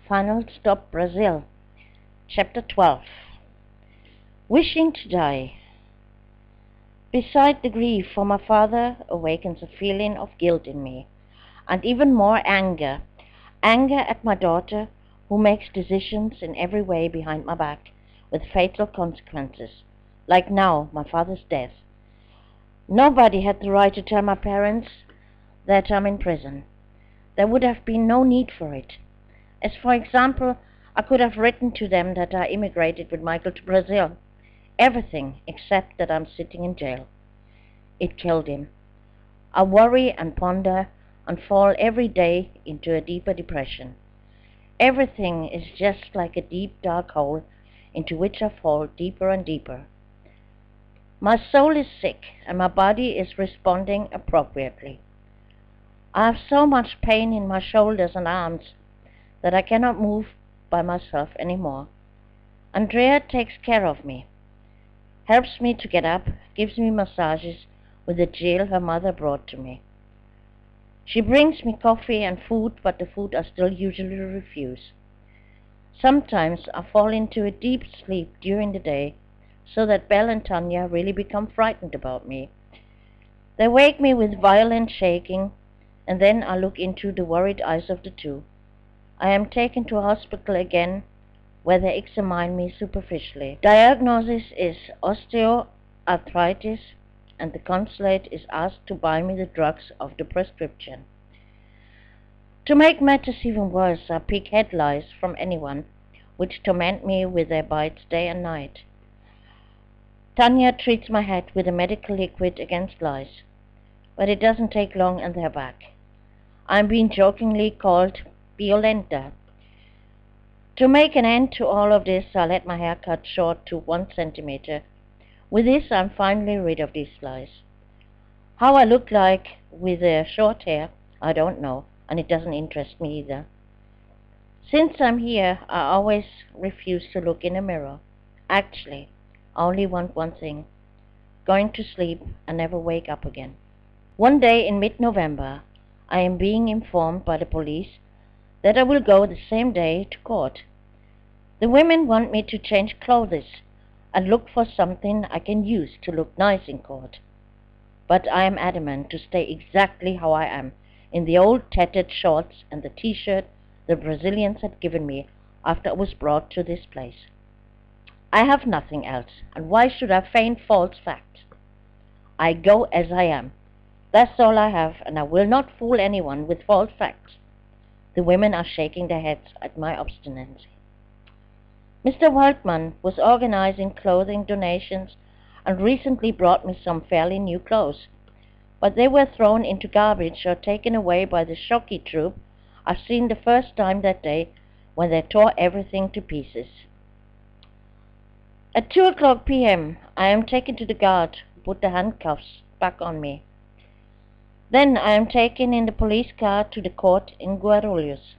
Final Stop Brasil, Chapter 12. Wishing to die. Beside the grief for my father awakens a feeling of guilt in me, and even more anger. Anger at my daughter, who makes decisions in every way behind my back, with fatal consequences, like now my father's death. Nobody had the right to tell my parents that I'm in prison. There would have been no need for it. As for example, I could have written to them that I immigrated with Michael to Brazil. Everything except that I'm sitting in jail. It killed him. I worry and ponder and fall every day into a deeper depression. Everything is just like a deep dark hole into which I fall deeper and deeper. My soul is sick and my body is responding appropriately. I have so much pain in my shoulders and arms that I cannot move by myself anymore. Andrea takes care of me, helps me to get up, gives me massages with the gel her mother brought to me. She brings me coffee and food, but the food I still usually refuse. Sometimes I fall into a deep sleep during the day, so that Belle and Tanya really become frightened about me. They wake me with violent shaking, and then I look into the worried eyes of the two. I am taken to a hospital again, where they examine me superficially. Diagnosis is osteoarthritis, and the consulate is asked to buy me the drugs of the prescription. To make matters even worse, I pick head lice from anyone, which torment me with their bites day and night. Tanya treats my head with a medical liquid against lice, but it doesn't take long and they're back. I'm being jokingly called Violenta. To make an end to all of this, I let my hair cut short to 1 centimeter. With this, I'm finally rid of these lice. How I look like with short hair, I don't know, and it doesn't interest me either. Since I'm here, I always refuse to look in a mirror. Actually, I only want one thing: going to sleep and never wake up again. One day in mid-November, I am being informed by the police that I will go the same day to court. The women want me to change clothes and look for something I can use to look nice in court. But I am adamant to stay exactly how I am, in the old tattered shorts and the t-shirt the Brazilians had given me after I was brought to this place. I have nothing else, and why should I feign false facts? I go as I am. That's all I have, and I will not fool anyone with false facts. The women are shaking their heads at my obstinacy. Mr. Waldman was organizing clothing donations and recently brought me some fairly new clothes, but they were thrown into garbage or taken away by the shocky troop I seen the first time that day when they tore everything to pieces. At 2:00 p.m. I am taken to the guard who put the handcuffs back on me. Then I am taken in the police car to the court in Guarulhos,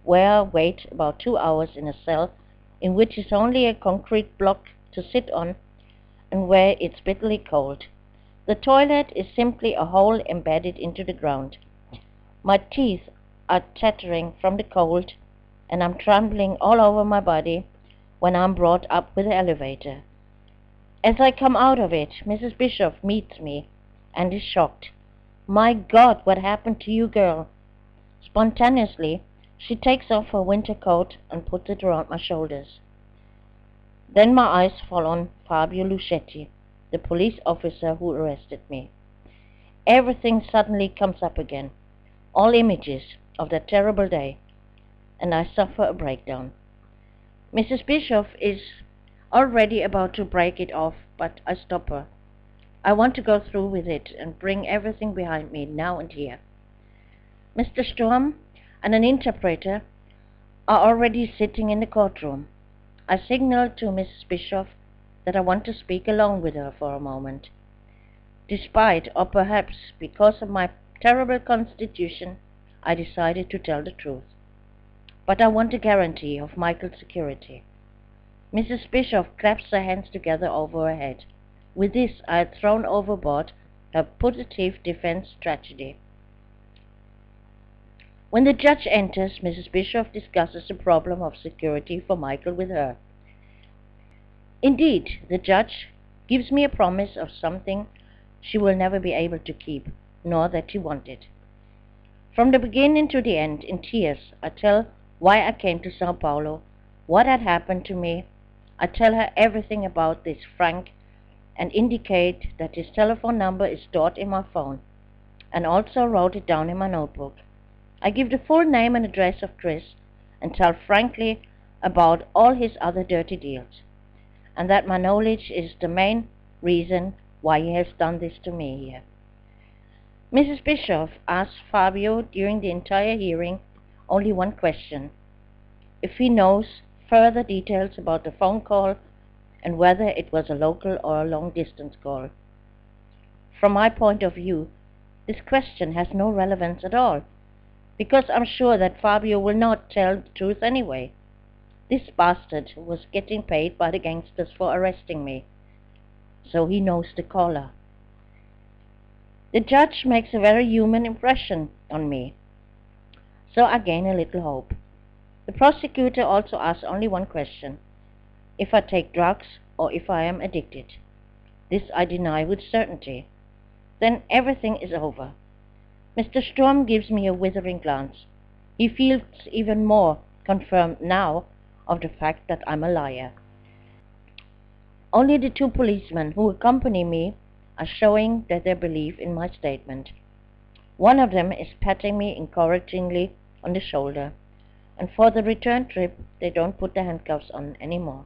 where I wait about 2 hours in a cell in which is only a concrete block to sit on and where it's bitterly cold. The toilet is simply a hole embedded into the ground. My teeth are chattering from the cold, and I'm trembling all over my body when I'm brought up with the elevator. As I come out of it, Mrs. Bishop meets me and is shocked. "My God, what happened to you, girl?" Spontaneously, she takes off her winter coat and puts it around my shoulders. Then my eyes fall on Fabio Lucetti, the police officer who arrested me. Everything suddenly comes up again, all images of that terrible day, and I suffer a breakdown. Mrs. Bishop is already about to break it off, but I stop her. I want to go through with it and bring everything behind me now and here. Mr. Sturm and an interpreter are already sitting in the courtroom. I signal to Mrs. Bishop that I want to speak alone with her for a moment. Despite, or perhaps because of my terrible constitution, I decided to tell the truth. But I want a guarantee of Michael's security. Mrs. Bishop claps her hands together over her head. With this, I had thrown overboard her putative defense strategy. When the judge enters, Mrs. Bishop discusses the problem of security for Michael with her. Indeed, the judge gives me a promise of something she will never be able to keep, nor that she wanted. From the beginning to the end, in tears, I tell why I came to Sao Paulo, what had happened to me. I tell her everything about this Frank and indicate that his telephone number is stored in my phone, and also wrote it down in my notebook. I give the full name and address of Chris and tell frankly about all his other dirty deals, and that my knowledge is the main reason why he has done this to me here. Mrs. Bishop asked Fabio during the entire hearing only one question: if he knows further details about the phone call and whether it was a local or a long-distance call. From my point of view, this question has no relevance at all, because I'm sure that Fabio will not tell the truth anyway. This bastard was getting paid by the gangsters for arresting me, so he knows the caller. The judge makes a very human impression on me, so I gain a little hope. The prosecutor also asks only one question: if I take drugs or if I am addicted. This I deny with certainty. Then everything is over. Mr. Sturm gives me a withering glance. He feels even more confirmed now of the fact that I'm a liar. Only the two policemen who accompany me are showing that they believe in my statement. One of them is patting me encouragingly on the shoulder, and for the return trip they don't put the handcuffs on anymore.